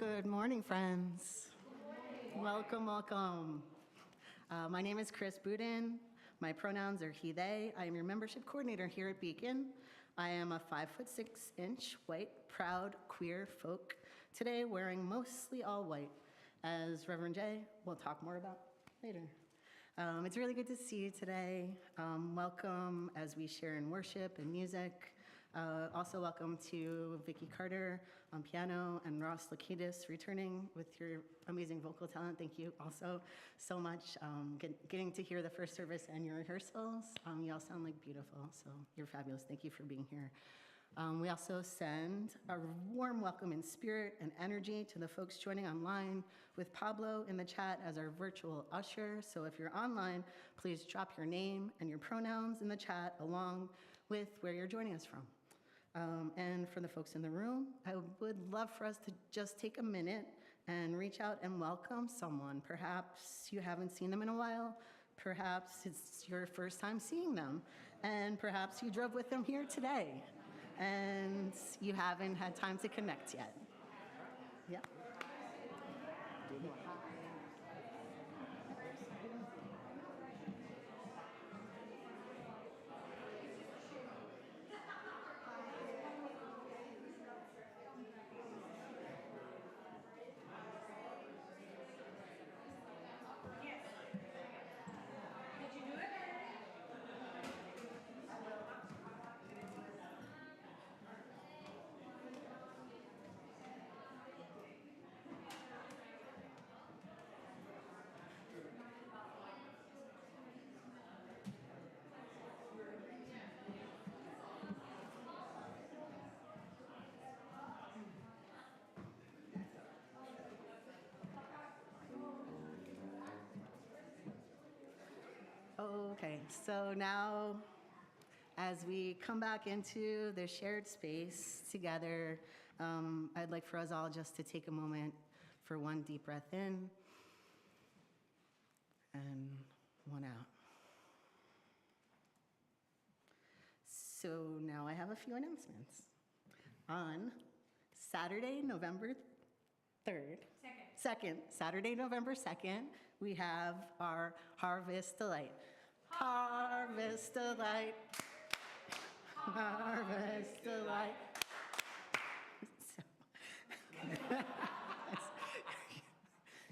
Good morning, friends. Welcome, welcome. My name is Chris Boudin. My pronouns are he, they. I am your membership coordinator here at Beacon. I am a 5'6" white, proud, queer folk, today wearing mostly all white, as Reverend Jay will talk more about later. It's really good to see you today. Welcome as we share in worship and music. Also welcome to Vicki Carter on piano and Ross Lakidis returning with your amazing vocal talent. Thank you also so much. Getting to hear the first service and your rehearsals. You all sound like beautiful, so you're fabulous. Thank you for being here. We also send a warm welcome in spirit and energy to the folks joining online with Pablo in the chat as our virtual usher. So if you're online, please drop your name and your pronouns in the chat along with where you're joining us from. And for the folks in the room, I would love for us to just take a minute and reach out and welcome someone. Perhaps you haven't seen them in a while. Perhaps it's your first time seeing them. And perhaps you drove with them here today and you haven't had time to connect yet. Yeah. Okay, so now as we come back into the shared space together, I'd like for us all just to take a moment for one deep breath in and one out. So now I have a few announcements. On Saturday, November 3rd, Saturday, November 2nd, we have our Harvest Delight. Harvest Delight. Harvest Delight.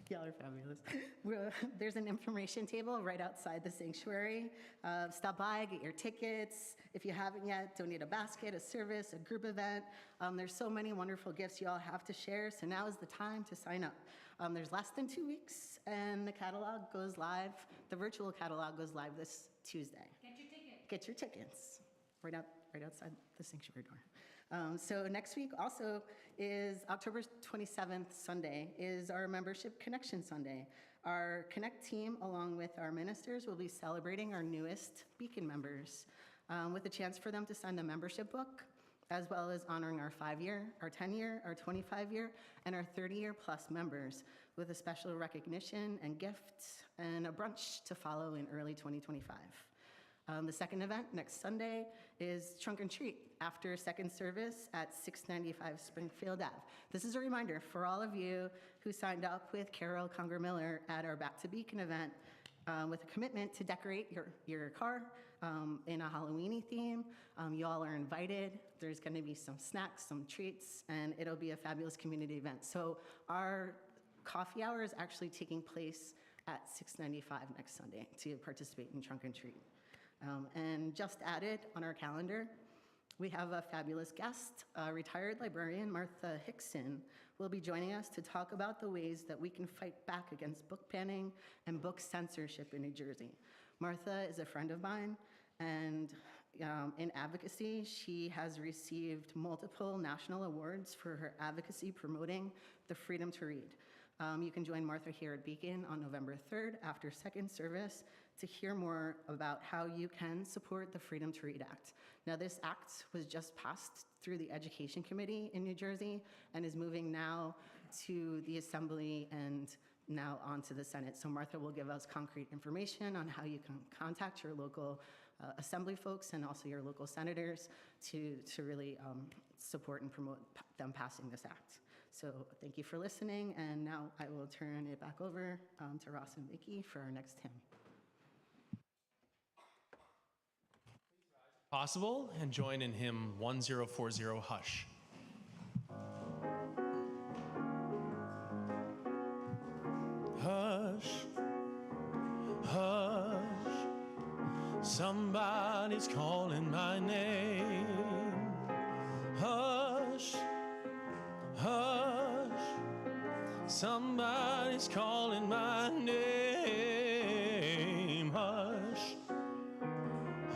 Y'all are fabulous. There's an information table right outside the sanctuary. Stop by, get your tickets. If you haven't yet, donate a basket, a service, a group event. There's so many wonderful gifts you all have to share, so now is the time to sign up. There's less than 2 weeks, and the catalog goes live. The virtual catalog goes live this Tuesday. Get your tickets. Get your tickets. Right outside the sanctuary door. So next week also is October 27th, Sunday, is our Membership Connection Sunday. Our Connect team, along with our ministers, will be celebrating our newest Beacon members with a chance for them to sign the membership book, as well as honoring our 5-year, our 10-year, our 25-year, and our 30-year plus members with a special recognition and gift and a brunch to follow in early 2025. The second event next Sunday is Trunk and Treat after second service at 695 Springfield Ave. This is a reminder for all of you who signed up with Carol Conger-Miller at our Back to Beacon event with a commitment to decorate your car in a Halloweeny theme. You all are invited. There's going to be some snacks, some treats, and it'll be a fabulous community event. So our coffee hour is actually taking place at 695 next Sunday to participate in Trunk and Treat. And just added on our calendar, we have a fabulous guest. Retired librarian Martha Hickson will be joining us to talk about the ways that we can fight back against book banning and book censorship in New Jersey. Martha is a friend of mine, and in advocacy, she has received multiple national awards for her advocacy promoting the freedom to read. You can join Martha here at Beacon on November 3rd after second service to hear more about how you can support the Freedom to Read Act. Now, this act was just passed through the Education Committee in New Jersey and is moving now to the Assembly and now on to the Senate. So Martha will give us concrete information on how you can contact your local Assembly folks and also your local senators to really support and promote them passing this act. So thank you for listening, and now I will turn it back over to Ross and Vicky for our next hymn. Possible, and join in hymn 1040, Hush. Hush, hush, somebody's calling my name. Hush, hush, somebody's calling my name. Hush,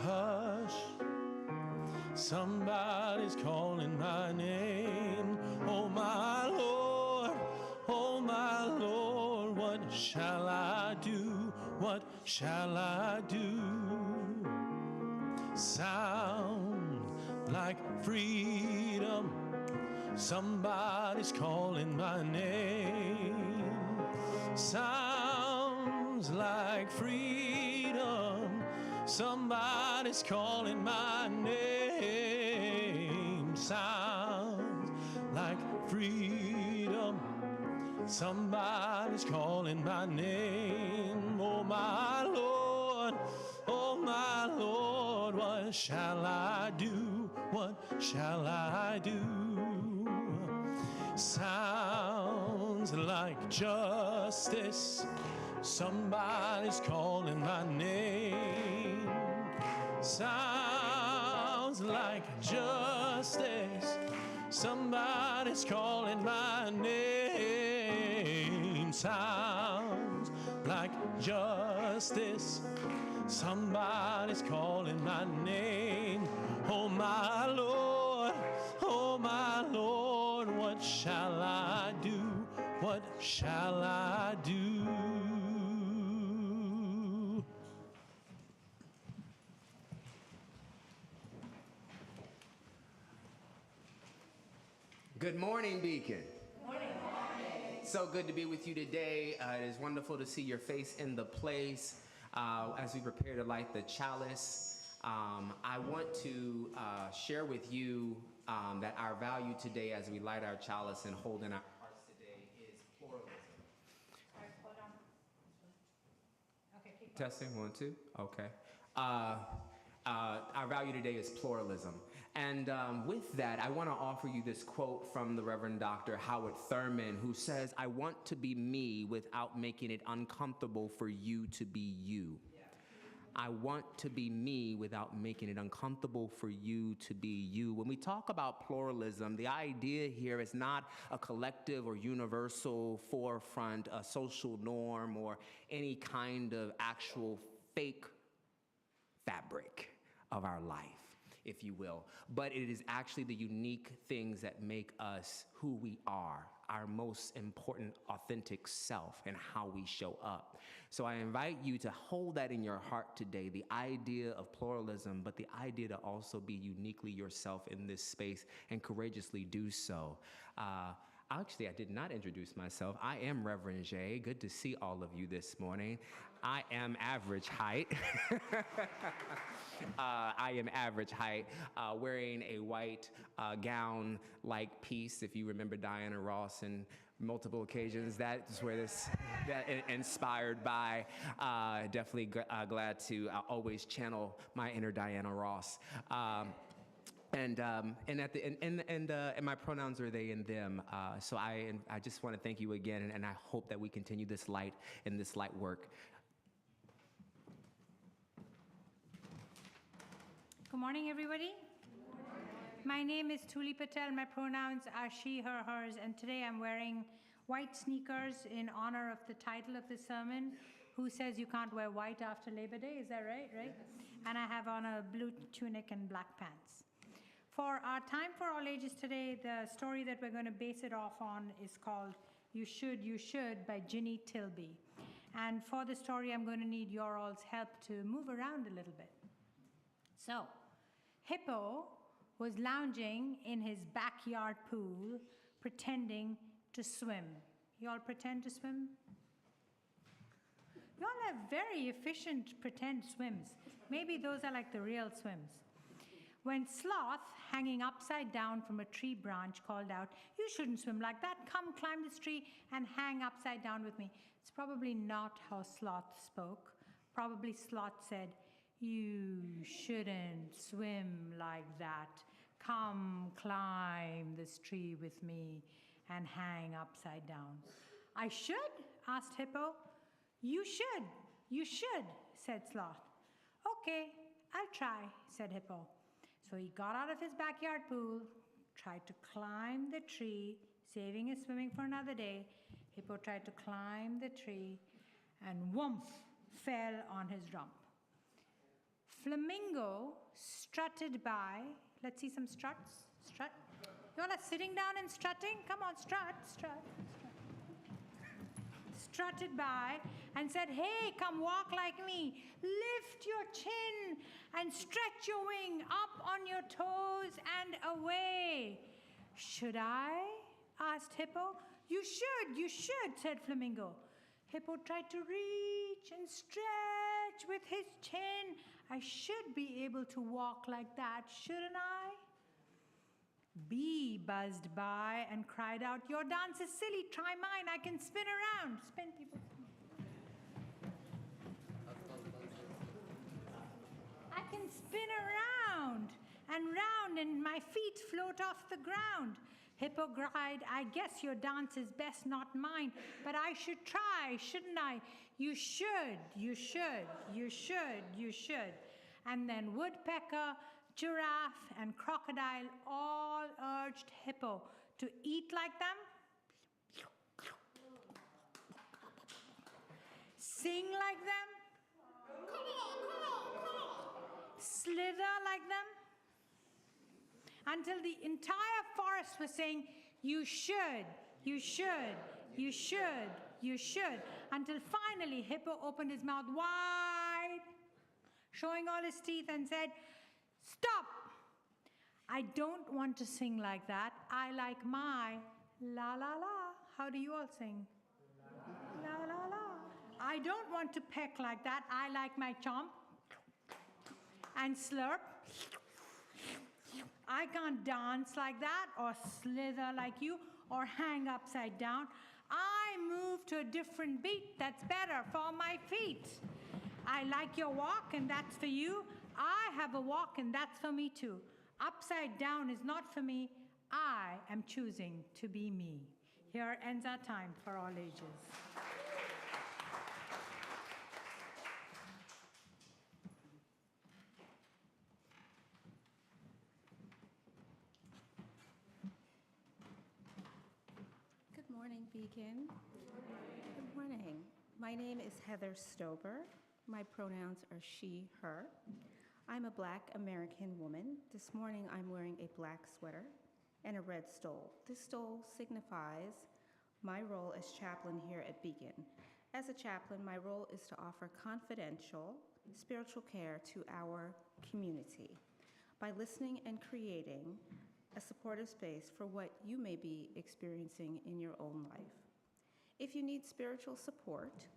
hush, somebody's calling my name. Oh my Lord, what shall I do? What shall I do? Sound like freedom, somebody's calling my name. Sounds like freedom, somebody's calling my name. Sounds like freedom, somebody's calling my name. Oh my Lord, what shall I do? What shall I do? Sounds like justice, somebody's calling my name. Sounds like justice, somebody's calling my name. Sounds like justice, somebody's calling my name. Oh my Lord, what shall I do? What shall I do? Good morning, Beacon. Good morning. So good to be with you today. It is wonderful to see your face in the place as we prepare to light the chalice. I want to share with you that our value today as we light our chalice and hold in our hearts today is pluralism. All right, hold on. Okay, keep going. Testing, 1, 2, okay. Our value today is pluralism. And with that, I want to offer you this quote from the Reverend Dr. Howard Thurman, who says, "I want to be me without making it uncomfortable for you to be you." I want to be me without making it uncomfortable for you to be you. When we talk about pluralism, the idea here is not a collective or universal forefront, a social norm, or any kind of actual fake fabric of our life, if you will. But it is actually the unique things that make us who we are, our most important authentic self, and how we show up. So I invite you to hold that in your heart today, the idea of pluralism, but the idea to also be uniquely yourself in this space and courageously do so. Actually, I did not introduce myself. I am Reverend J. Good to see all of you this morning. I am average height. I am average height, wearing a white gown-like piece. If you remember Diana Ross in multiple occasions, that's where that inspired by. Definitely glad to always channel my inner Diana Ross. And my pronouns are they and them. So I just want to thank you again, and I hope that we continue this light and this light work. Good morning, everybody. Good morning. My name is Tuli Patel. My pronouns are she, her, hers, and today I'm wearing white sneakers in honor of the title of the sermon, Who Says You Can't Wear White After Labor Day? Is that right? Yes. And I have on a blue tunic and black pants. For our Time for All Ages today, the story that we're going to base it off on is called You Should, by Ginny Tilby. And for the story, I'm going to need your all's help to move around a little bit. So, Hippo was lounging in his backyard pool, pretending to swim. You all pretend to swim? You all have very efficient pretend swims. Maybe those are like the real swims. when Sloth, hanging upside down from a tree branch, called out, "You shouldn't swim like that. Come climb this tree and hang upside down with me." It's probably not how Sloth spoke. Probably Sloth said, "You shouldn't swim like that. Come climb this tree with me and hang upside down." "I should?" asked Hippo. "You should, said Sloth. "Okay, I'll try," said Hippo. So he got out of his backyard pool, tried to climb the tree, saving his swimming for another day. Hippo tried to climb the tree and whoomph, fell on his rump. Flamingo strutted by. Let's see some struts. Strut. You all are sitting down and strutting? Come on, strut, strut, strut. Strutted by and said, "Hey, come walk like me. Lift your chin and stretch your wing up on your toes and away." "Should I?" asked Hippo. You should, said Flamingo. Hippo tried to reach and stretch with his chin. "I should be able to walk like that, shouldn't I?" Bee buzzed by and cried out, "Your dance is silly. Try mine. I can spin around." Spin, people. "I can spin around and my feet float off the ground." Hippo cried, "I guess your dance is best not mine, but I should try, shouldn't I?" You should. And then woodpecker, giraffe, and crocodile all urged Hippo to eat like them, sing like them, slither like them, until the entire forest was saying, "You should, until finally Hippo opened his mouth wide, showing all his teeth, and said, "Stop! I don't want to sing like that. I like my la la la." How do you all sing? La la la. "I don't want to peck like that. I like my chomp and slurp. I can't dance like that or slither like you or hang upside down. I move to a different beat that's better for my feet. I like your walk and that's for you. I have a walk and that's for me too. Upside down is not for me. I am choosing to be me." Here ends our time for all ages. Good morning, Beacon. Good morning. My name is Heather Stober. My pronouns are she, her. I'm a Black American woman. This morning I'm wearing a black sweater and a red stole. This stole signifies my role as chaplain here at Beacon. As a chaplain, my role is to offer confidential spiritual care to our community by listening and creating a supportive space for what you may be experiencing in your own life. If you need spiritual support,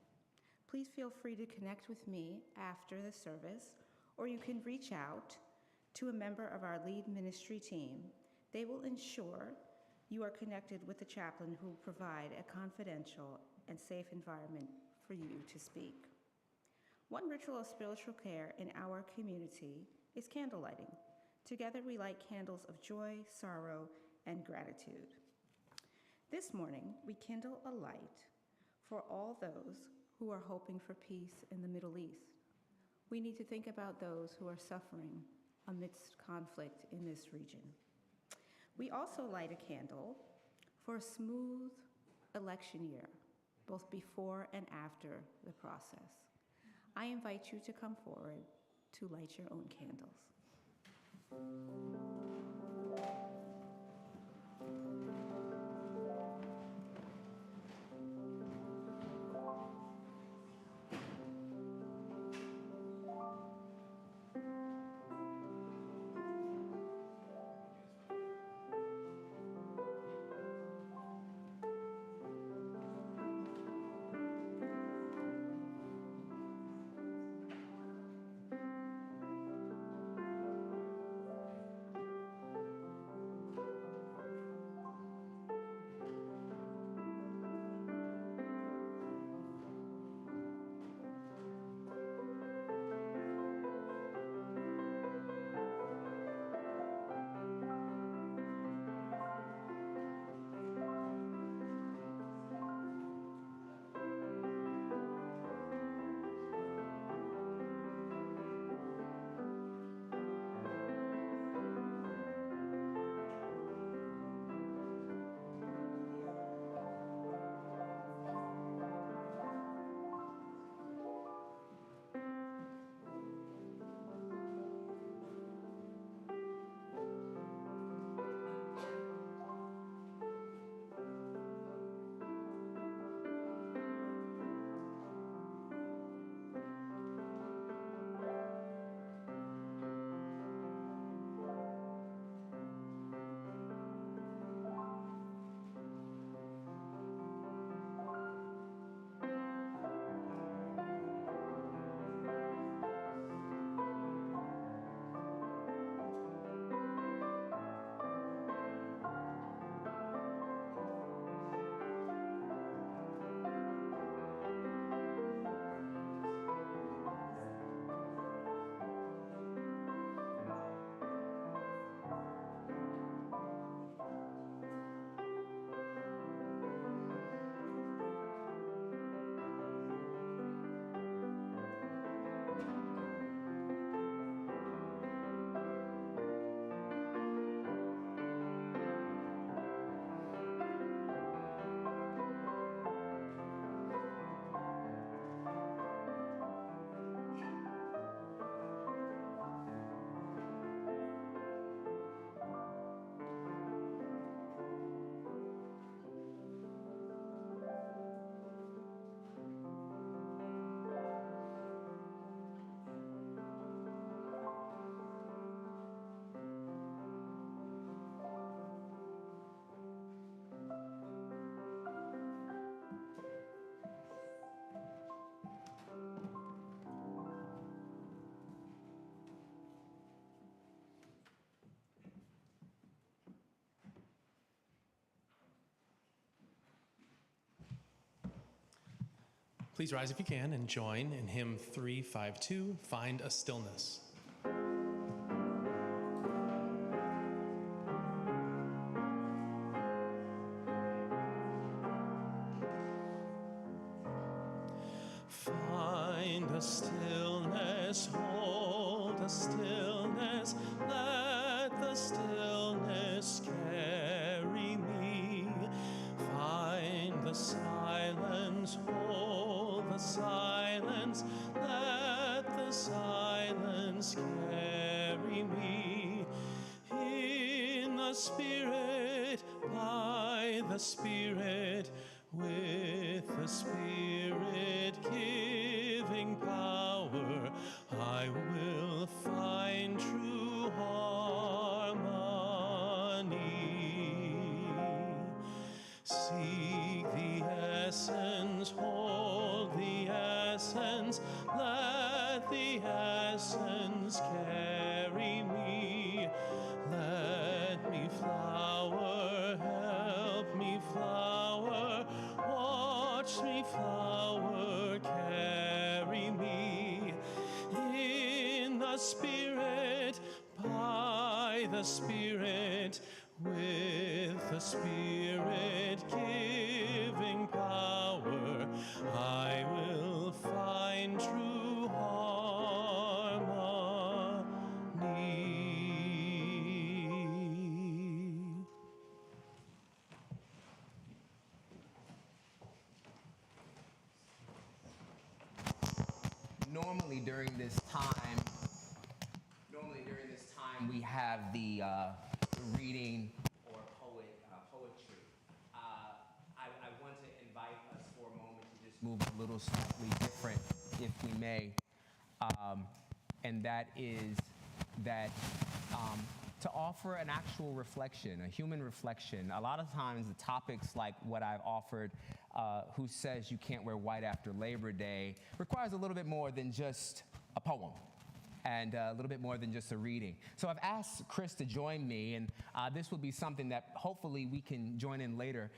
please feel free to connect with me after the service, or you can reach out to a member of our lead ministry team. They will ensure you are connected with the chaplain who will provide a confidential and safe environment for you to speak. One ritual of spiritual care in our community is candle lighting. Together we light candles of joy, sorrow, and gratitude. This morning, we kindle a light for all those who are hoping for peace in the Middle East. We need to think about those who are suffering amidst conflict in this region. We also light a candle for a smooth election year, both before and after the process. I invite you to come forward to light your own candles. Please rise if you can and join in hymn 352, Find a Stillness. Find a stillness, hold a stillness, let the stillness carry me. Find the silence, hold the silence, let the silence carry me. In the Spirit, by the Spirit, with the Spirit giving power, I will find true harmony. Seek the essence, hold the essence, let the essence carry me. Let me flower, help me flower, watch me flower, carry me. In the Spirit, by the Spirit, with the Spirit giving power, I will find true harmony. Normally during this time, we have the reading or poetry. I want to invite us for a moment to just move a little slightly different, if we may, and that is that to offer an actual reflection, a human reflection. A lot of times the topics like what I've offered, who says you can't wear white after Labor Day, requires a little bit more than just a poem and a little bit more than just a reading. So I've asked Chris to join me, and this will be something that hopefully we can join in later,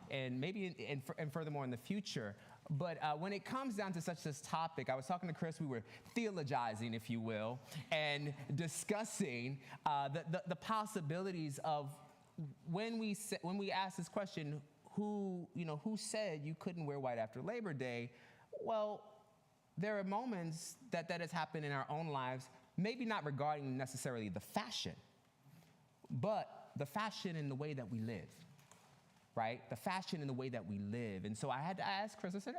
and maybe and furthermore in the future. But when it comes down to such this topic, I was talking to Chris, we were theologizing, if you will, and discussing the possibilities of when we ask this question, who said you couldn't wear white after Labor Day? Well, there are moments that has happened in our own lives, maybe not regarding necessarily the fashion, but the fashion in the way that we live, right? The fashion in the way that we live. And so I had to ask Chris, I said,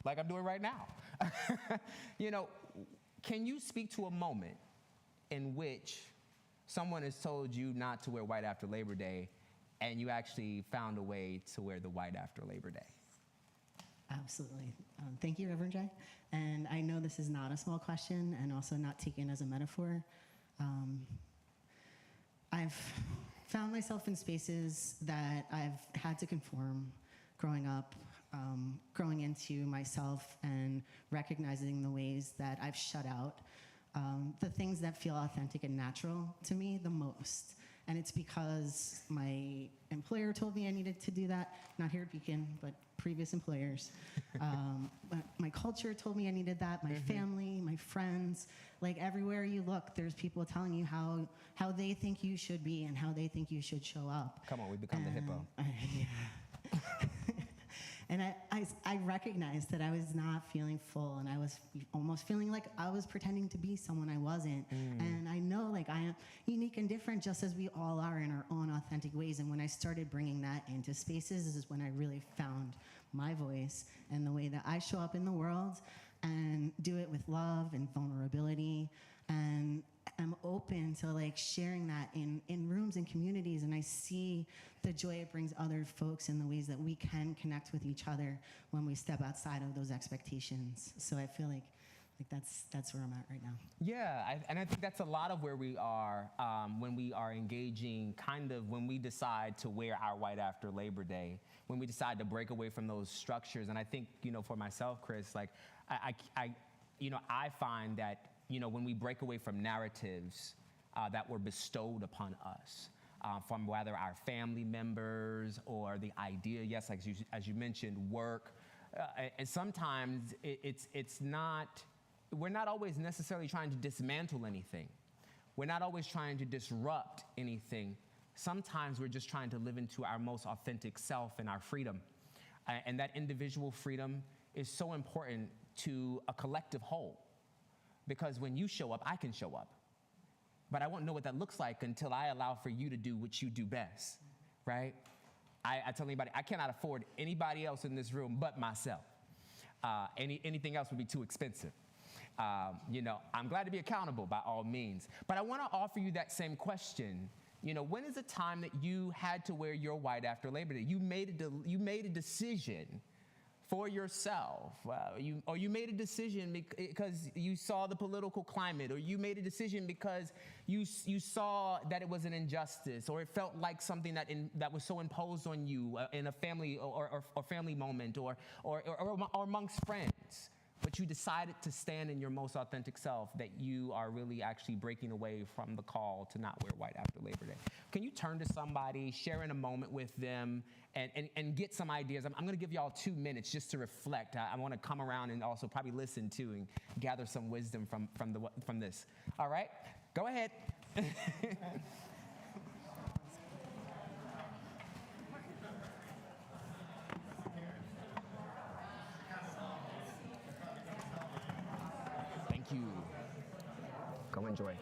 like I'm doing right now, can you speak to a moment in which someone has told you not to wear white after Labor Day, and you actually found a way to wear the white after Labor Day? Absolutely. Thank you, Reverend Jay. And I know this is not a small question and also not taken as a metaphor. I've found myself in spaces that I've had to conform growing up, growing into myself and recognizing the ways that I've shut out the things that feel authentic and natural to me the most. And it's because my employer told me I needed to do that, not here at Beacon, but previous employers. My culture told me I needed that, my family, my friends. Like everywhere you look, there's people telling you how they think you should be and how they think you should show up. Come on, we become the hippo. Yeah. And I recognized that I was not feeling full, and I was almost feeling like I was pretending to be someone I wasn't. And I know like I am unique and different just as we all are in our own authentic ways. And when I started bringing that into spaces, this is when I really found my voice and the way that I show up in the world and do it with love and vulnerability. And I'm open to like sharing that in rooms and communities, and I see the joy it brings other folks in the ways that we can connect with each other when we step outside of those expectations. So I feel like that's where I'm at right now. Yeah, and I think that's a lot of where we are when we are engaging, when we decide to wear our white after Labor Day, when we decide to break away from those structures. And I think, for myself, Chris, like I find that, when we break away from narratives that were bestowed upon us, from whether our family members or the idea, yes, like as you mentioned, work, and sometimes it's not, we're not always necessarily trying to dismantle anything. We're not always trying to disrupt anything. Sometimes we're just trying to live into our most authentic self and our freedom. And that individual freedom is so important to a collective whole. Because when you show up, I can show up. But I won't know what that looks like until I allow for you to do what you do best, right? I tell anybody, I cannot afford anybody else in this room but myself. Anything else would be too expensive. I'm glad to be accountable by all means. But I want to offer you that same question. When is the time that you had to wear your white after Labor Day? You made a decision for yourself, or you made a decision because you saw the political climate, or you made a decision because you saw that it was an injustice, or it felt like something that was so imposed on you in a family or family moment, or amongst friends. But you decided to stand in your most authentic self, that you are really actually breaking away from the call to not wear white after Labor Day. Can you turn to somebody, share in a moment with them, and get some ideas? I'm going to give y'all 2 minutes just to reflect. I want to come around and also probably listen to and gather some wisdom from this. All right? Go ahead. Thank you. Go enjoy.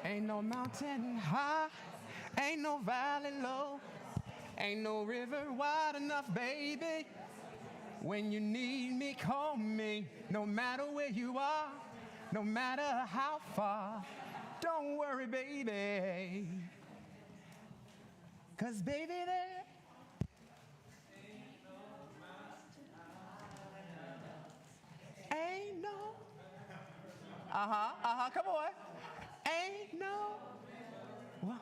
Ain't no mountain high, ain't no valley low. Ain't no river wide enough, baby. When you need me, call me. No matter where you are, no matter how far. Don't worry, baby. 'Cause baby, there ain't no. Come on. Ain't no. What?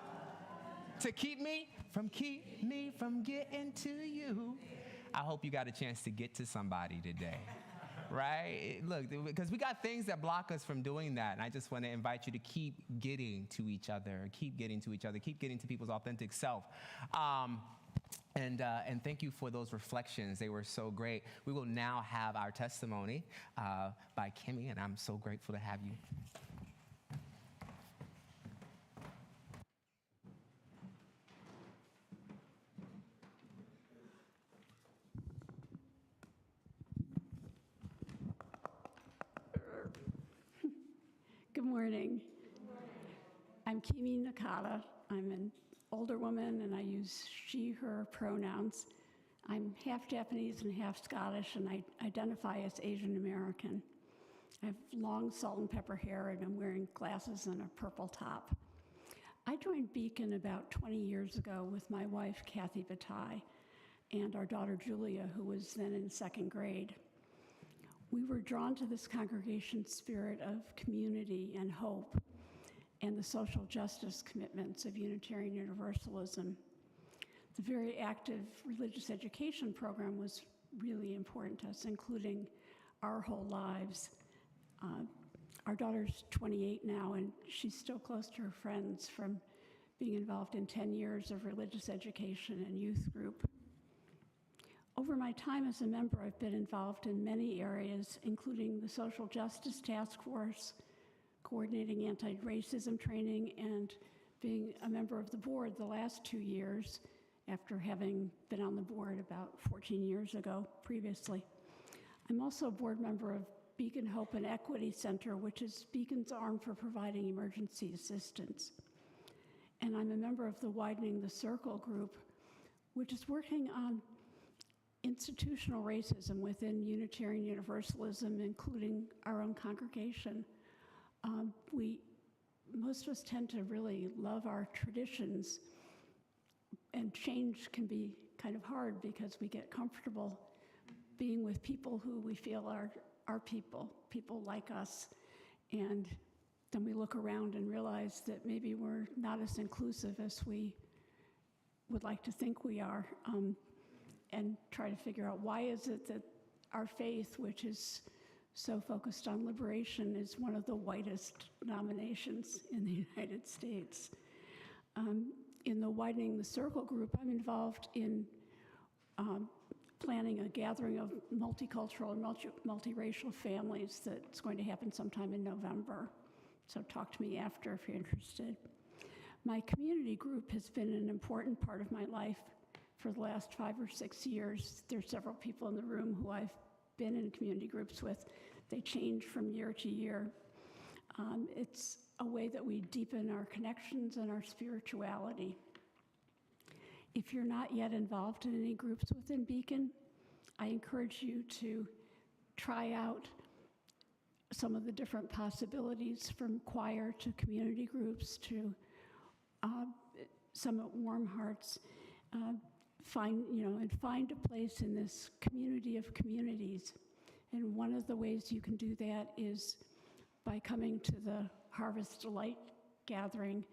To keep me from getting to you. I hope you got a chance to get to somebody today. Right? Look, because we got things that block us from doing that. And I just want to invite you to keep getting to each other, keep getting to people's authentic self. And thank you for those reflections. They were so great. We will now have our testimony by Kimmy, and I'm so grateful to have you. Good morning. I'm Kimi Nakata. I'm an older woman, and I use she, her pronouns. I'm half Japanese and half Scottish, and I identify as Asian American. I have long salt and pepper hair, and I'm wearing glasses and a purple top. I joined Beacon about 20 years ago with my wife, Kathy Bataille, and our daughter, Julia, who was then in second grade. We were drawn to this congregation's spirit of community and hope and the social justice commitments of Unitarian Universalism. The very active religious education program was really important to us, including Our Whole Lives. Our daughter's 28 now, and she's still close to her friends from being involved in 10 years of religious education and youth group. Over my time as a member, I've been involved in many areas, including the Social Justice Task Force, coordinating anti-racism training, and being a member of the board the last 2 years after having been on the board about 14 years ago previously. I'm also a board member of Beacon Hope and Equity Center, which is Beacon's arm for providing emergency assistance. And I'm a member of the Widening the Circle group, which is working on institutional racism within Unitarian Universalism, including our own congregation. Most of us tend to really love our traditions, and change can be kind of hard because we get comfortable being with people who we feel are our people like us, and then we look around and realize that maybe we're not as inclusive as we would like to think we are. And try to figure out why is it that our faith, which is so focused on liberation, is one of the whitest denominations in the United States. In the Widening the Circle group, I'm involved in planning a gathering of multicultural and multiracial families that's going to happen sometime in November. So talk to me after if you're interested. My community group has been an important part of my life for the last 5 or 6 years. There's several people in the room who I've been in community groups with. They change from year to year. It's a way that we deepen our connections and our spirituality. If you're not yet involved in any groups within Beacon, I encourage you to try out some of the different possibilities, from choir to community groups to Summit Warm Hearts. Find a place in this community of communities. And one of the ways you can do that is by coming to the Harvest Delight gathering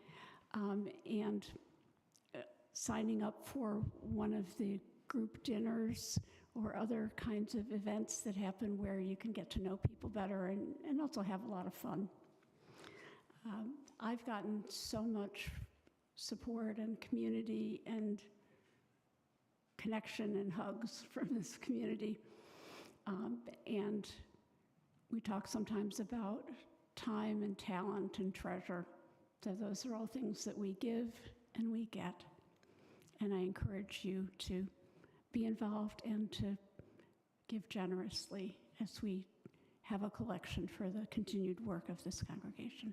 and signing up for one of the group dinners or other kinds of events that happen where you can get to know people better and also have a lot of fun. I've gotten so much support and community and connection and hugs from this community. And we talk sometimes about time and talent and treasure. So those are all things that we give and we get. And I encourage you to be involved and to give generously as we have a collection for the continued work of this congregation.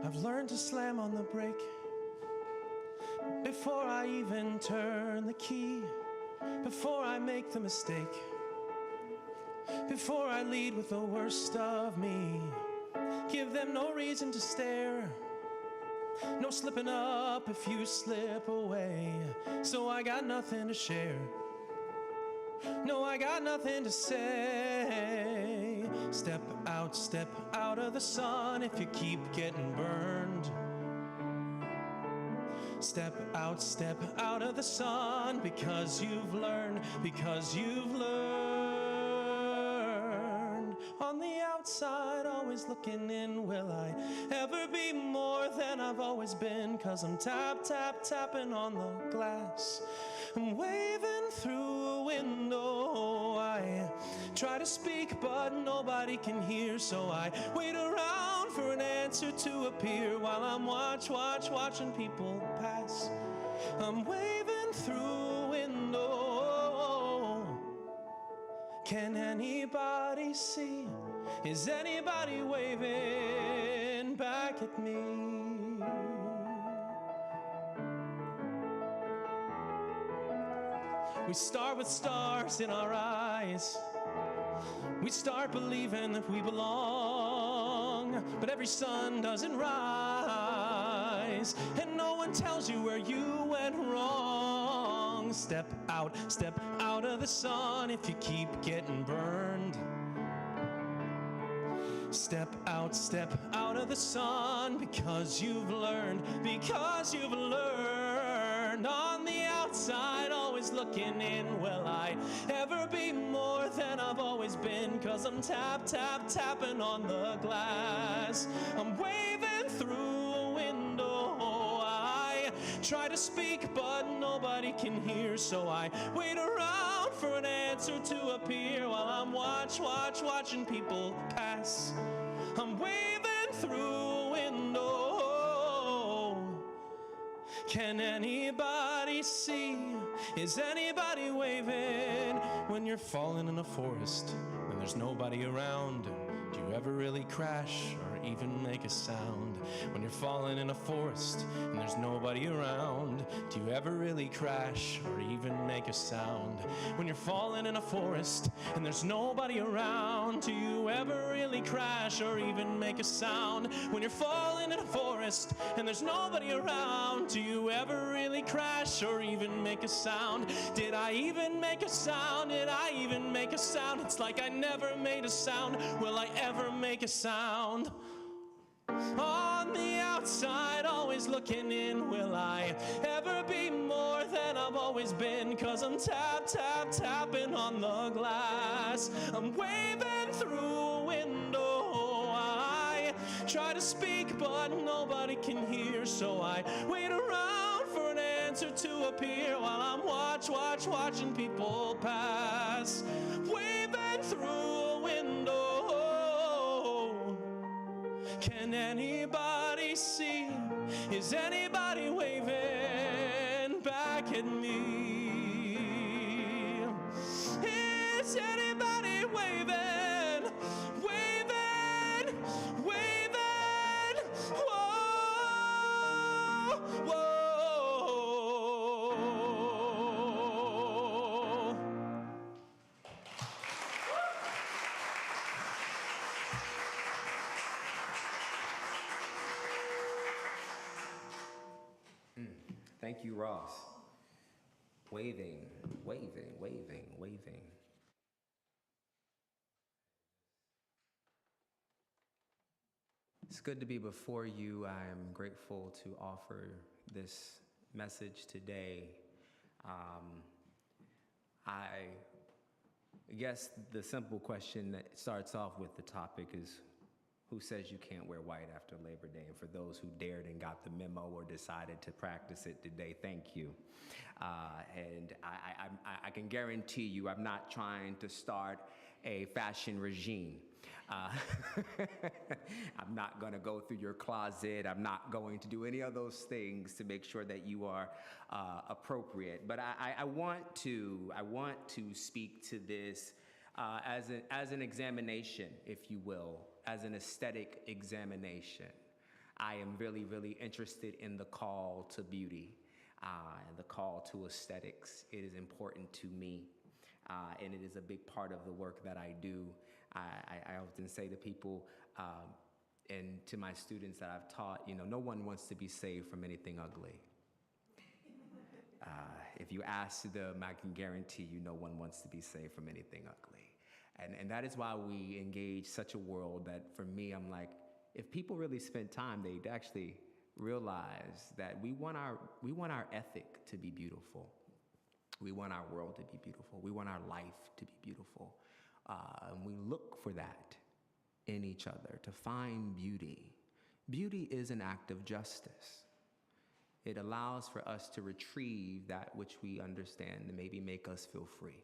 I've learned to slam on the brake before I even turn the key, before I make the mistake, before I lead with the worst of me. Give them no reason to stare, no slipping up if you slip away. So I got nothing to share, no, I got nothing to say. Step out of the sun if you keep getting burned. Step out of the sun because you've learned, On the outside, always looking in, will I ever be more than I've always been? 'Cause I'm tapping on the glass. I'm waving through a window. I try to speak, but nobody can hear, so I wait around for an answer to appear while I'm watching people pass. I'm waving through a window. Can anybody see? Is anybody waving back at me? We start with stars in our eyes. We start believing that we belong, but every sun doesn't rise, and no one tells you where you went wrong. Step out of the sun if you keep getting burned. Step out of the sun because you've learned, On the outside, always looking in, will I ever be more than I've always been? 'Cause I'm tapping on the glass. I'm waving through a window. I try to speak, but nobody can hear, so I wait around for an answer to appear while I'm watching people pass. I'm waving through a window. Can anybody see? Is anybody waving? When you're falling in a forest and there's nobody around, do you ever really crash or even make a sound? When you're falling in a forest and there's nobody around, do you ever really crash or even make a sound? When you're falling in a forest and there's nobody around, do you ever really crash or even make a sound? When you're falling in a forest and there's nobody around, do you ever really crash or even make a sound? Did I even make a sound? Did I even make a sound? It's like I never made a sound. Will I ever make a sound? On the outside, always looking in, will I ever be more than I've always been? 'Cause I'm tapping on the glass. I'm waving through a window. I try to speak, but nobody can hear, so I wait around for an answer to appear while I'm watching people pass. Waving through a window. Can anybody see? Is anybody waving back at me? Is anybody waving? Whoa, whoa. Thank you, Ross. Waving. It's good to be before you. I am grateful to offer this message today. I guess the simple question that starts off with the topic is, who says you can't wear white after Labor Day? And for those who dared and got the memo or decided to practice it today, thank you. And I can guarantee you I'm not trying to start a fashion regime. I'm not going to go through your closet. I'm not going to do any of those things to make sure that you are appropriate. But I want to speak to this as an examination, if you will, as an aesthetic examination. I am really, really interested in the call to beauty and the call to aesthetics. It is important to me, and it is a big part of the work that I do. I often say to people and to my students that I've taught, no one wants to be saved from anything ugly. If you ask them, I can guarantee you no one wants to be saved from anything ugly. And that is why we engage such a world that, for me, I'm like, if people really spent time, they'd actually realize that we want our ethic to be beautiful. We want our world to be beautiful. We want our life to be beautiful. And we look for that in each other, to find beauty. Beauty is an act of justice. It allows for us to retrieve that which we understand and maybe make us feel free.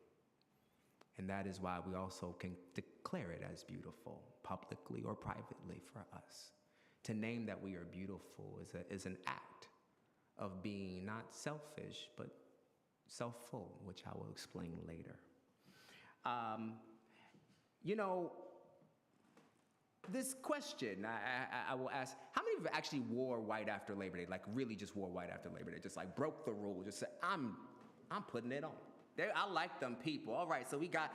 And that is why we also can declare it as beautiful, publicly or privately for us. To name that we are beautiful is an act of being not selfish, but self-full, which I will explain later. This question, I will ask, how many of you actually wore white after Labor Day? Like really just wore white after Labor Day? Just like broke the rule, just said, I'm putting it on. I like them people. All right, so we got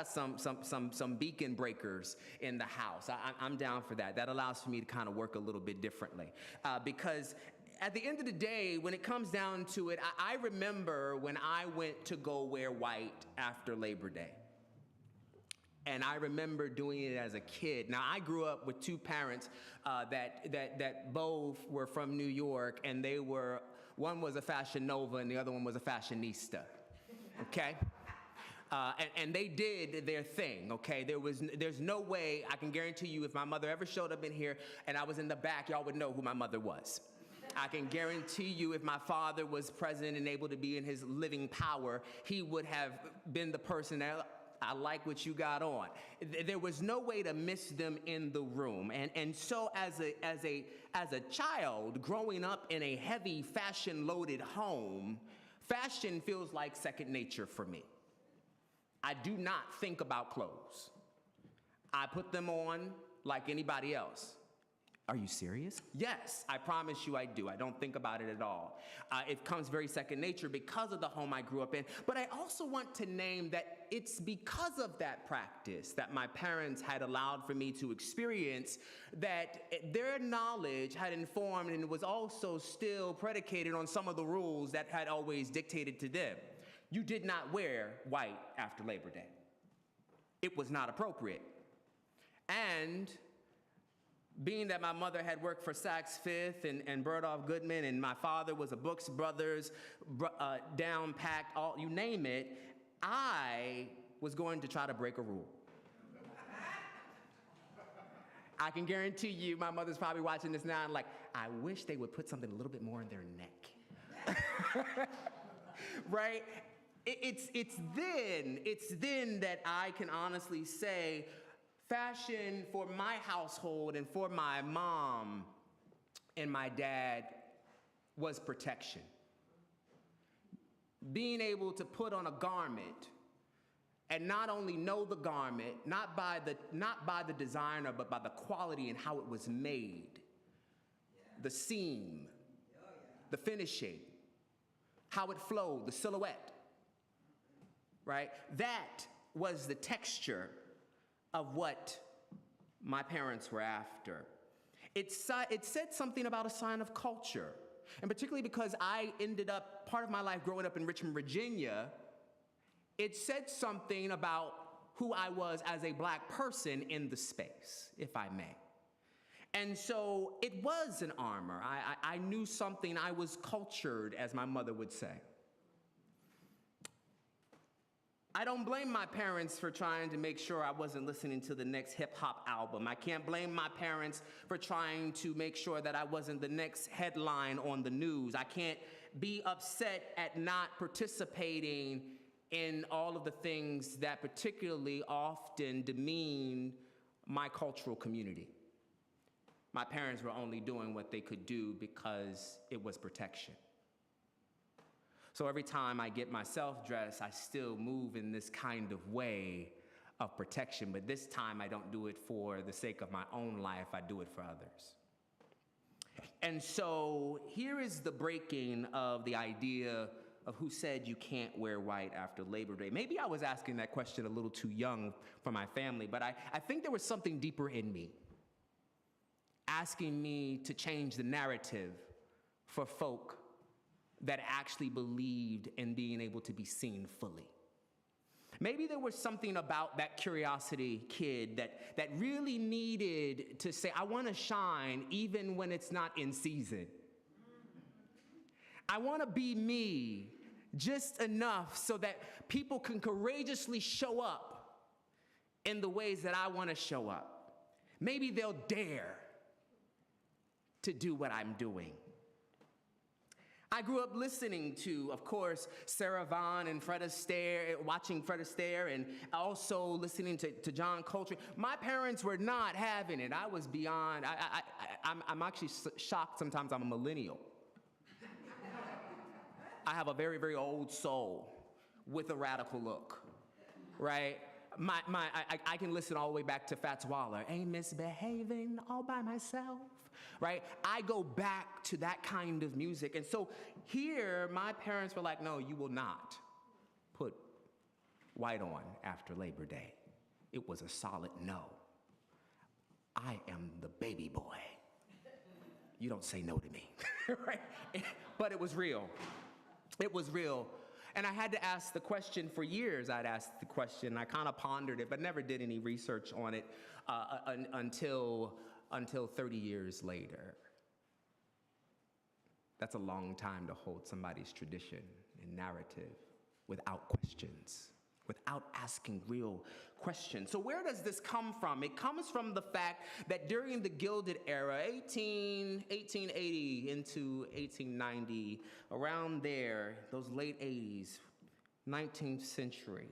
some beacon breakers in the house. I'm down for that. That allows for me to kind of work a little bit differently. Because at the end of the day, when it comes down to it, I remember when I went to go wear white after Labor Day. And I remember doing it as a kid. Now, I grew up with two parents that both were from New York, and one was a fashion nova and the other one was a fashionista, okay? And they did their thing, okay? There's no way, I can guarantee you, if my mother ever showed up in here and I was in the back, y'all would know who my mother was. I can guarantee you if my father was present and able to be in his living power, he would have been the person that, I like what you got on. There was no way to miss them in the room. And so as a child growing up in a heavy fashion-loaded home, fashion feels like second nature for me. I do not think about clothes. I put them on like anybody else. Are you serious? Yes, I promise you I do. I don't think about it at all. It comes very second nature because of the home I grew up in. But I also want to name that it's because of that practice that my parents had allowed for me to experience, that their knowledge had informed and was also still predicated on some of the rules that had always dictated to them. You did not wear white after Labor Day. It was not appropriate. And being that my mother had worked for Saks Fifth and Bergdorf Goodman, and my father was a Brooks Brothers, down packed, all you name it, I was going to try to break a rule. I can guarantee you, my mother's probably watching this now and like, I wish they would put something a little bit more in their neck. Right? It's then that I can honestly say, fashion for my household and for my mom and my dad was protection. Being able to put on a garment and not only know the garment, not by the designer, but by the quality and how it was made, the seam, the finishing, how it flowed, the silhouette, right? That was the texture of what my parents were after. It said something about a sign of culture. And particularly because I ended up, part of my life growing up in Richmond, Virginia, it said something about who I was as a black person in the space, if I may. And so it was an armor. I knew something. I was cultured, as my mother would say. I don't blame my parents for trying to make sure I wasn't listening to the next hip-hop album. I can't blame my parents for trying to make sure that I wasn't the next headline on the news. I can't be upset at not participating in all of the things that particularly often demean my cultural community. My parents were only doing what they could do because it was protection. So every time I get myself dressed, I still move in this kind of way of protection, but this time I don't do it for the sake of my own life, I do it for others. And so here is the breaking of the idea of who said you can't wear white after Labor Day. Maybe I was asking that question a little too young for my family, but I think there was something deeper in me, asking me to change the narrative for folk that actually believed in being able to be seen fully. Maybe there was something about that curiosity kid that really needed to say, I want to shine even when it's not in season. I want to be me just enough so that people can courageously show up in the ways that I want to show up. Maybe they'll dare to do what I'm doing. I grew up listening to, of course, Sarah Vaughan and Fred Astaire, watching Fred Astaire, and also listening to John Coltrane. My parents were not having it. I was beyond, I'm actually shocked sometimes I'm a millennial. I have a very, very old soul with a radical look, right? I can listen all the way back to Fats Waller. Ain't misbehaving all by myself, right? I go back to that kind of music. And so here, my parents were like, no, you will not put white on after Labor Day. It was a solid no. I am the baby boy. You don't say no to me, right? But it was real. It was real. And I had to ask the question for years. I'd asked the question. I kind of pondered it, but never did any research on it until 30 years later. That's a long time to hold somebody's tradition and narrative without questions, without asking real questions. So where does this come from? It comes from the fact that during the Gilded Era, 1880 into 1890, around there, those late 80s, 19th century,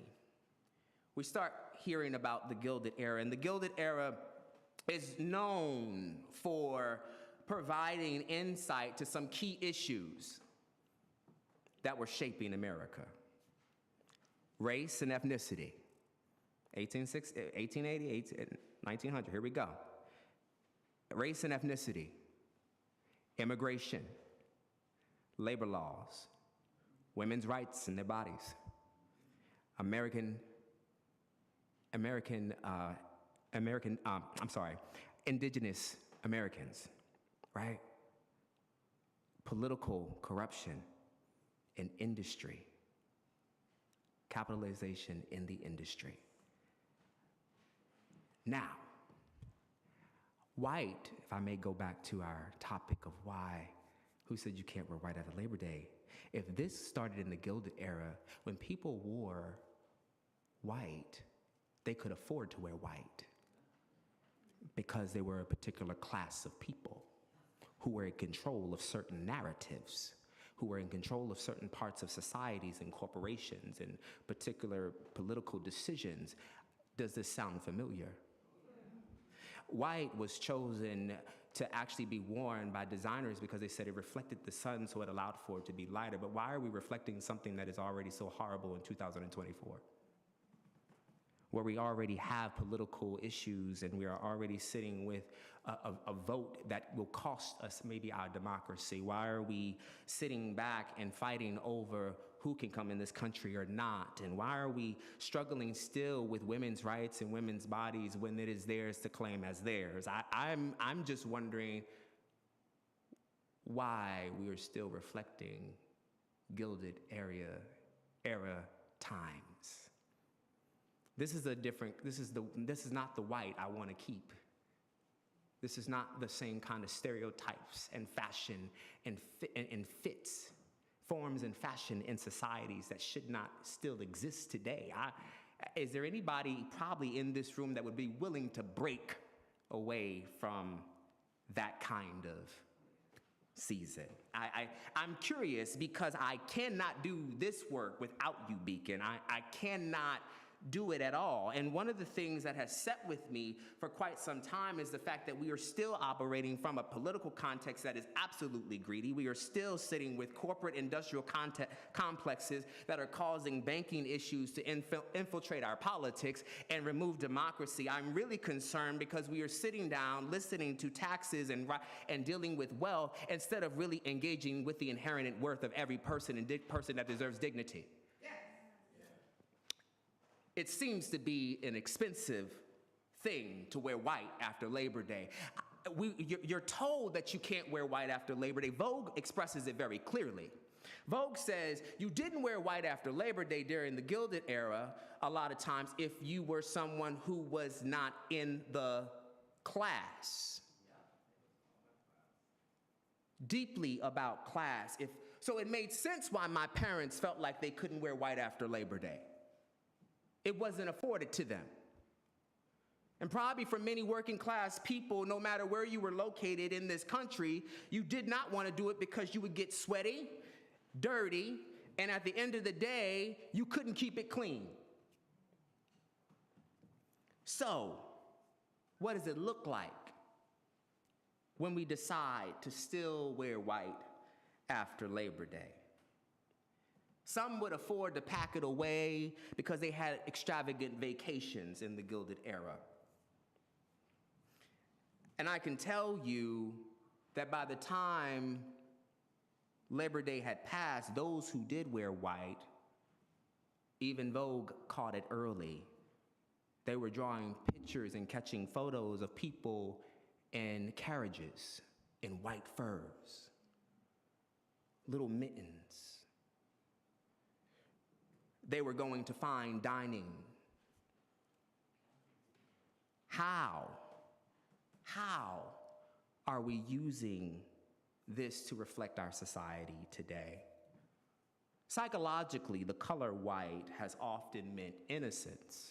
we start hearing about the Gilded Era. And the Gilded Era is known for providing insight to some key issues that were shaping America. Race and ethnicity. 1880, 1900, here we go. Race and ethnicity, immigration, labor laws, women's rights in their bodies, indigenous Americans, right? Political corruption in industry, capitalization in the industry. Now, white, if I may go back to our topic of why, who said you can't wear white after Labor Day? If this started in the Gilded Era, when people wore white, they could afford to wear white because they were a particular class of people who were in control of certain narratives, who were in control of certain parts of societies and corporations and particular political decisions. Does this sound familiar? White was chosen to actually be worn by designers because they said it reflected the sun, so it allowed for it to be lighter. But why are we reflecting something that is already so horrible in 2024? Where we already have political issues and we are already sitting with a vote that will cost us maybe our democracy. Why are we sitting back and fighting over who can come in this country or not? And why are we struggling still with women's rights and women's bodies when it is theirs to claim as theirs? I'm just wondering why we are still reflecting Gilded Era times. This is not the white I want to keep. This is not the same kind of stereotypes and fashion and fits, forms and fashion in societies that should not still exist today. Is there anybody probably in this room that would be willing to break away from that kind of season? I'm curious because I cannot do this work without you, Beacon. I cannot do it at all. And one of the things that has set with me for quite some time is the fact that we are still operating from a political context that is absolutely greedy. We are still sitting with corporate industrial complexes that are causing banking issues to infiltrate our politics and remove democracy. I'm really concerned because we are sitting down listening to taxes and dealing with wealth instead of really engaging with the inherent worth of every person and person that deserves dignity. It seems to be an expensive thing to wear white after Labor Day. You're told that you can't wear white after Labor Day. Vogue expresses it very clearly. Vogue says you didn't wear white after Labor Day during the Gilded Era a lot of times if you were someone who was not in the class. Deeply about class. So it made sense why my parents felt like they couldn't wear white after Labor Day. It wasn't afforded to them. And probably for many working class people, no matter where you were located in this country, you did not want to do it because you would get sweaty, dirty, and at the end of the day, you couldn't keep it clean. So, what does it look like when we decide to still wear white after Labor Day? Some would afford to pack it away because they had extravagant vacations in the Gilded Era. And I can tell you that by the time Labor Day had passed, those who did wear white, even Vogue caught it early. They were drawing pictures and catching photos of people in carriages in white furs, little mittens. They were going to fine dining. How are we using this to reflect our society today? Psychologically, the color white has often meant innocence,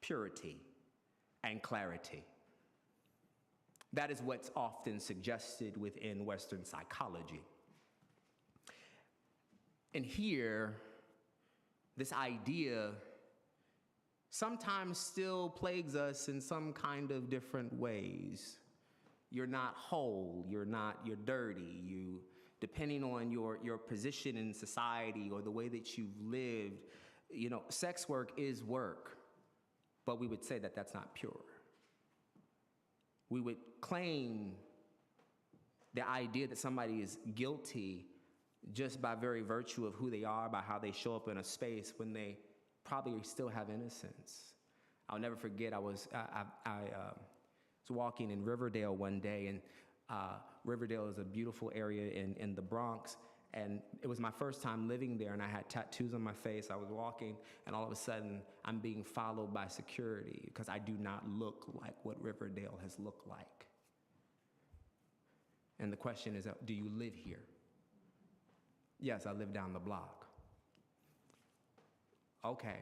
purity, and clarity. That is what's often suggested within Western psychology. And here, this idea sometimes still plagues us in some kind of different ways. You're not whole, you're dirty, depending on your position in society or the way that you've lived, sex work is work, but we would say that that's not pure. We would claim the idea that somebody is guilty just by very virtue of who they are, by how they show up in a space when they probably still have innocence. I'll never forget, I was walking in Riverdale one day, and Riverdale is a beautiful area in the Bronx, and it was my first time living there, and I had tattoos on my face. I was walking, and all of a sudden, I'm being followed by security because I do not look like what Riverdale has looked like. And the question is, do you live here? Yes, I live down the block. Okay.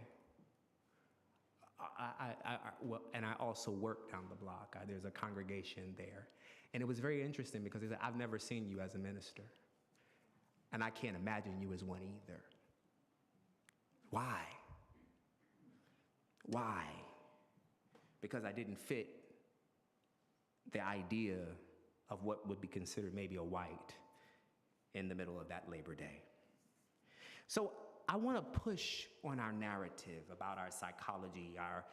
And I also work down the block. There's a congregation there. And it was very interesting because he said, I've never seen you as a minister. And I can't imagine you as one either. Why? Why? Because I didn't fit the idea of what would be considered maybe a white in the middle of that Labor Day. So I want to push on our narrative about our psychology, our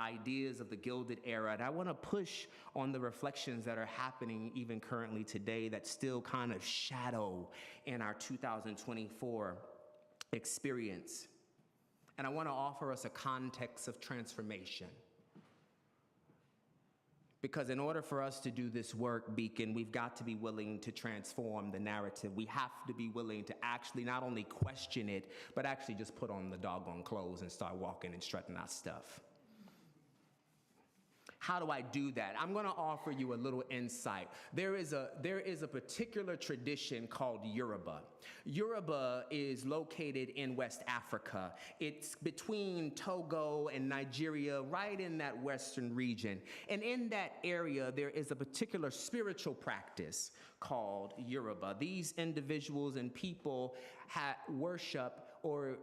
ideas of the Gilded Era, and I want to push on the reflections that are happening even currently today that still kind of shadow in our 2024 experience. And I want to offer us a context of transformation. Because in order for us to do this work, Beacon, we've got to be willing to transform the narrative. We have to be willing to actually not only question it, but actually just put on the doggone clothes and start walking and strutting our stuff. How do I do that? I'm going to offer you a little insight. There is a particular tradition called Yoruba. Yoruba is located in West Africa. It's between Togo and Nigeria, right in that western region. And in that area, there is a particular spiritual practice called Yoruba. These individuals and people worship or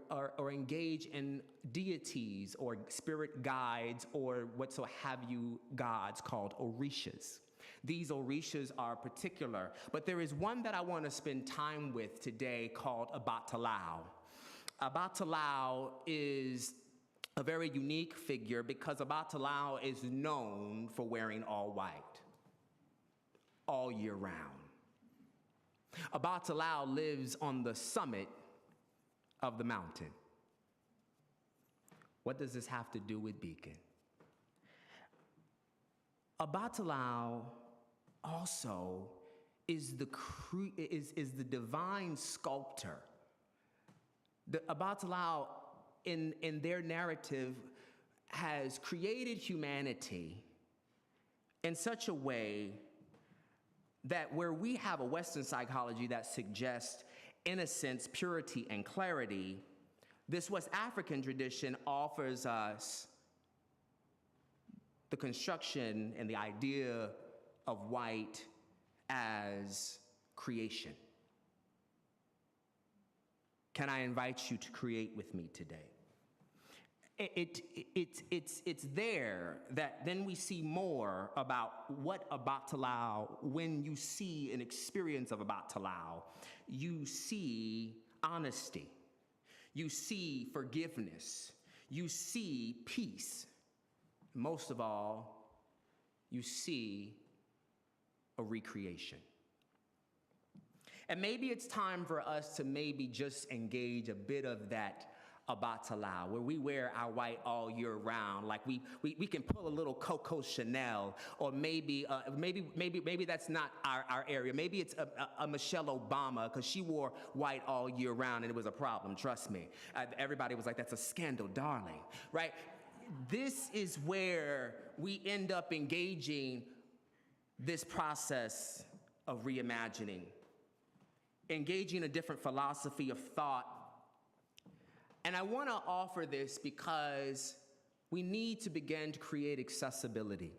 engage in deities or spirit guides or what so have you gods called orishas. These orishas are particular, but there is one that I want to spend time with today called Obatala. Obatala is a very unique figure because Obatala is known for wearing all white all year round. Obatala lives on the summit of the mountain. What does this have to do with Beacon? Obatala also is the divine sculptor. The Obatala in their narrative has created humanity in such a way that where we have a Western psychology that suggests innocence, purity, and clarity, this West African tradition offers us the construction and the idea of white as creation. Can I invite you to create with me today? It's there that then we see more about what Obatala, when you see an experience of Obatala, you see honesty, you see forgiveness, you see peace. Most of all, you see a recreation. And maybe it's time for us to maybe just engage a bit of that Obatala, where we wear our white all year round, like we can pull a little Coco Chanel, or maybe that's not our area. Maybe it's a Michelle Obama, because she wore white all year round and it was a problem, trust me. Everybody was like, that's a scandal, darling, right? This is where we end up engaging this process of reimagining, engaging a different philosophy of thought. And I want to offer this because we need to begin to create accessibility.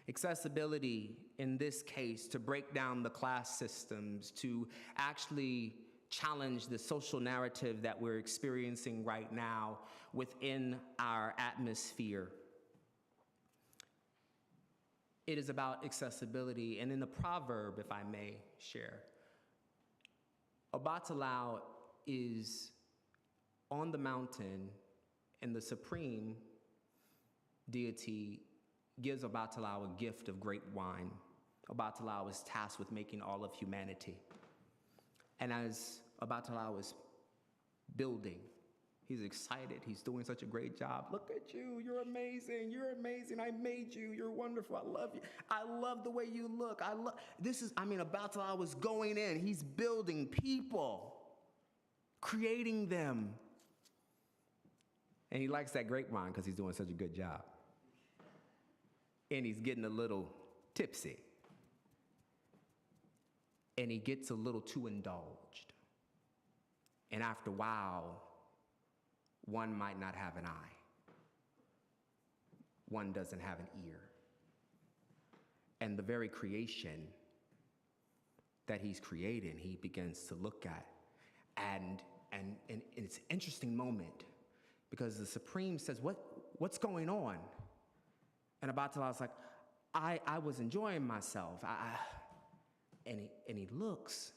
Accessibility, in this case, to break down the class systems, to actually challenge the social narrative that we're experiencing right now within our atmosphere. It is about accessibility. And in the proverb, if I may share, Obatala is on the mountain, and the supreme deity gives Obatala a gift of great wine. Obatala was tasked with making all of humanity. And as Obatala was building, he's excited. He's doing such a great job. Look at you. You're amazing. You're amazing. I made you. You're wonderful. I love you. I love the way you look. Obatala was going in. He's building people, creating them. And he likes that grapevine because he's doing such a good job. And he's getting a little tipsy. And he gets a little too indulged. And after a while, one might not have an eye. One doesn't have an ear. And the very creation that he's creating, he begins to look at. And it's an interesting moment because the Supreme says, what's going on? And Obatala's like, I was enjoying myself. And he looks.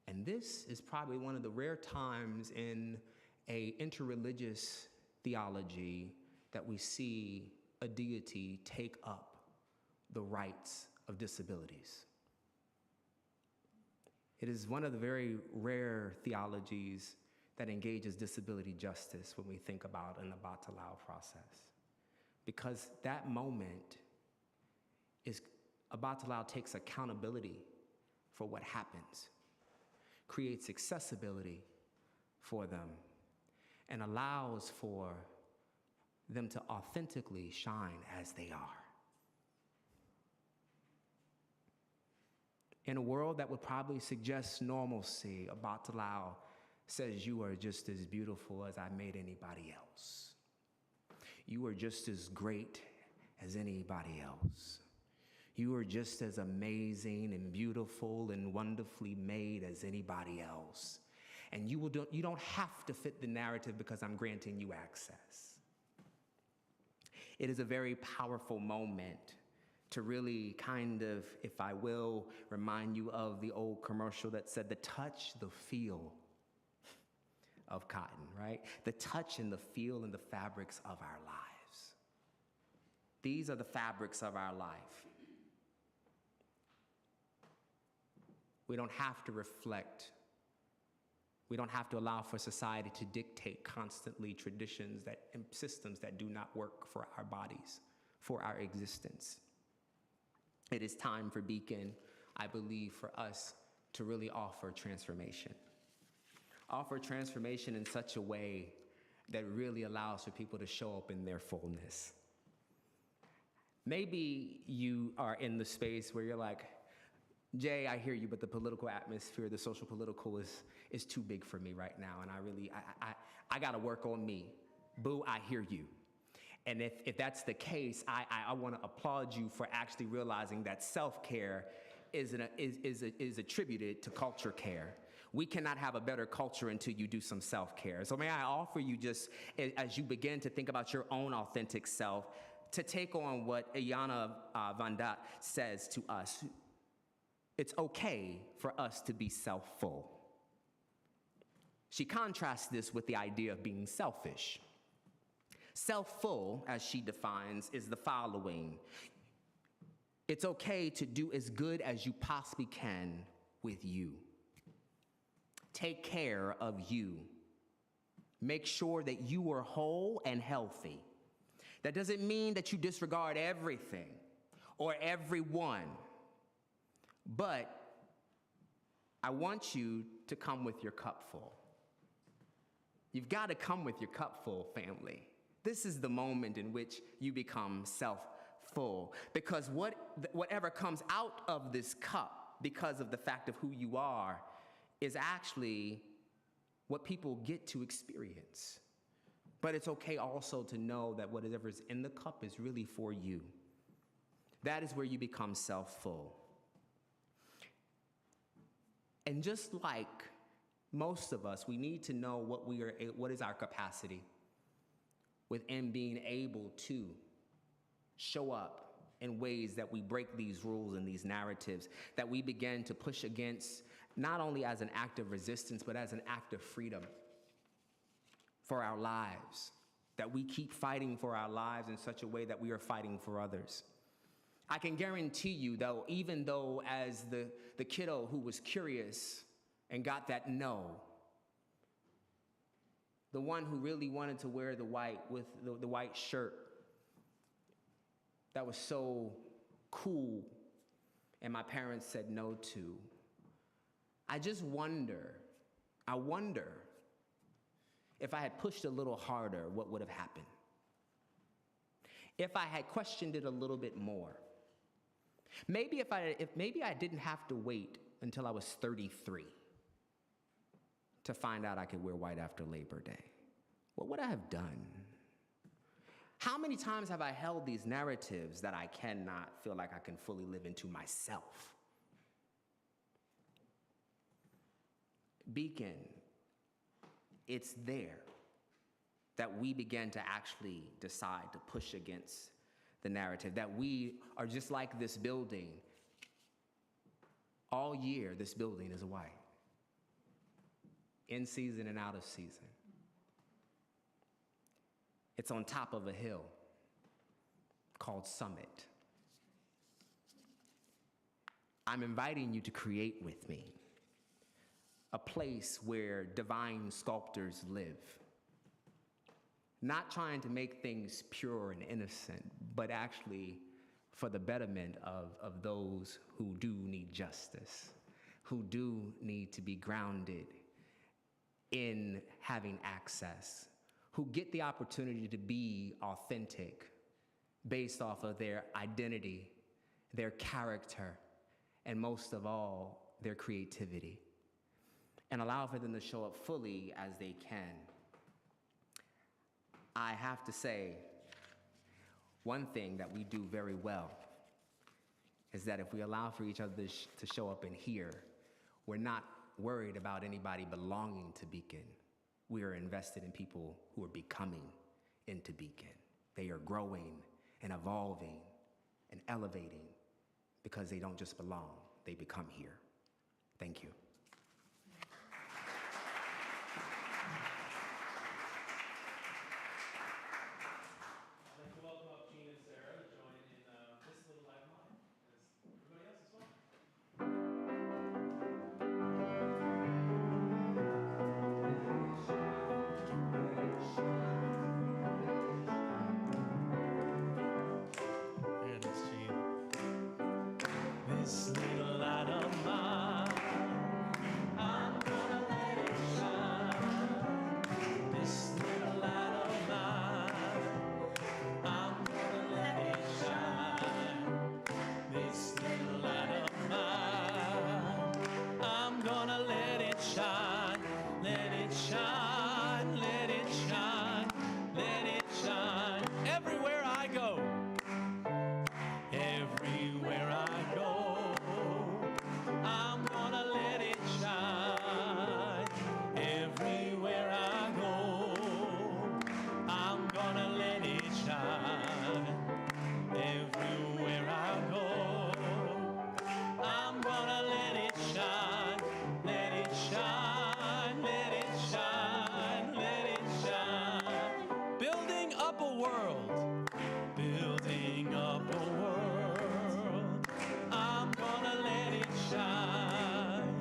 And this is probably one of the rare times in a interreligious theology that we see a deity take up the rights of disabilities. It is one of the very rare theologies that engages disability justice when we think about an Obatala process. Because that moment is Obatala takes accountability for what happens, creates accessibility for them, and allows for them to authentically shine as they are. In a world that would probably suggest normalcy, Obatala says, you are just as beautiful as I made anybody else. You are just as great as anybody else. You are just as amazing and beautiful and wonderfully made as anybody else. And you don't have to fit the narrative because I'm granting you access. It is a very powerful moment to really kind of, if I will, remind you of the old commercial that said the touch, the feel of cotton, right? The touch and the feel and the fabrics of our lives. These are the fabrics of our life. We don't have to reflect. We don't have to allow for society to dictate constantly traditions and systems that do not work for our bodies, for our existence. It is time for Beacon, I believe, for us to really offer transformation. Offer transformation in such a way that really allows for people to show up in their fullness. Maybe you are in the space where you're like, Jay, I hear you, but the political atmosphere, the social political is too big for me right now, and I gotta work on me. Boo, I hear you. And if that's the case, I wanna applaud you for actually realizing that self-care is attributed to culture care. We cannot have a better culture until you do some self-care. So may I offer you, just as you begin to think about your own authentic self, to take on what Iyanla Vanzant says to us. It's okay for us to be self-full. She contrasts this with the idea of being selfish. Self-full, as she defines, is the following. It's okay to do as good as you possibly can with you. Take care of you. Make sure that you are whole and healthy. That doesn't mean that you disregard everything or everyone. But I want you to come with your cup full. You've got to come with your cup full, family. This is the moment in which you become self-full. Because whatever comes out of this cup, because of the fact of who you are, is actually what people get to experience. But it's okay also to know that whatever is in the cup is really for you. That is where you become self-full. And just like most of us, we need to know what is our capacity within being able to show up in ways that we break these rules and these narratives, that we begin to push against, not only as an act of resistance, but as an act of freedom for our lives, that we keep fighting for our lives in such a way that we are fighting for others. I can guarantee you, though, even though as the kiddo who was curious and got that no, the one who really wanted to wear the white with the white shirt that was so cool and my parents said no to, I wonder if I had pushed a little harder, what would have happened? If I had questioned it a little bit more. Maybe maybe I didn't have to wait until I was 33 to find out I could wear white after Labor Day. What would I have done? How many times have I held these narratives that I cannot feel like I can fully live into myself? Beacon, it's there that we begin to actually decide to push against the narrative, that we are just like this building. All year, this building is white, in season and out of season. It's on top of a hill called Summit. I'm inviting you to create with me a place where divine sculptors live. Not trying to make things pure and innocent, but actually for the betterment of those who do need justice, who do need to be grounded in having access, who get the opportunity to be authentic based off of their identity, their character, and most of all, their creativity, and allow for them to show up fully as they can. I have to say, one thing that we do very well is that if we allow for each other to show up in here, we're not worried about anybody belonging to Beacon. We are invested in people who are becoming into Beacon. They are growing and evolving and elevating because they don't just belong, they become here. Thank you. I'd like to welcome up Gene and Sarah to join in this little live line, as everybody else as well. There it is, Gene. This little light of mine, I'm gonna let it shine. This little light of mine, I'm gonna let it shine. This little light of mine, I'm gonna let it shine. Let it shine, let it shine, let it shine. Everywhere I go, everywhere I go, I'm gonna let it shine. Everywhere I go, I'm gonna let it shine. Everywhere I go, I'm gonna let it shine. Let it shine, let it shine, let it shine. Building up a world, building up a world. I'm gonna let it shine.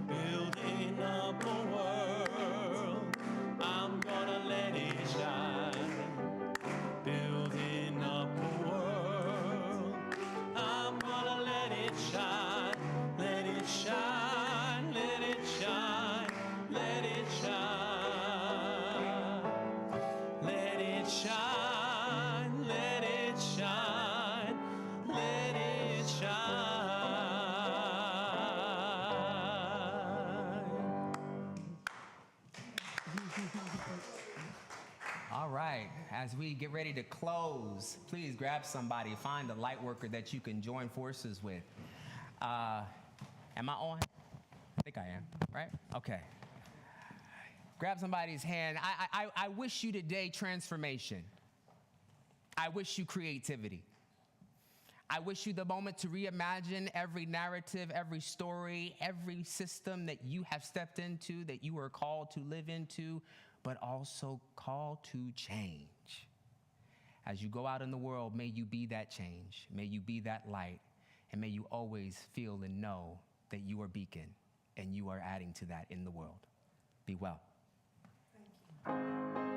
Building up a world. I'm gonna let it shine. Building up a world. I'm gonna let it shine. Let it shine. Let it shine. Let it shine. Let it shine. Let it shine. Let it shine. All right, as we get ready to close, please grab somebody, find a light worker that you can join forces with. Am I on? I think I am, right? Okay. Grab somebody's hand. I wish you today transformation. I wish you creativity. I wish you the moment to reimagine every narrative, every story, every system that you have stepped into, that you are called to live into, but also called to change. As you go out in the world, may you be that change. May you be that light. And may you always feel and know that you are Beacon and you are adding to that in the world. Be well. Thank you.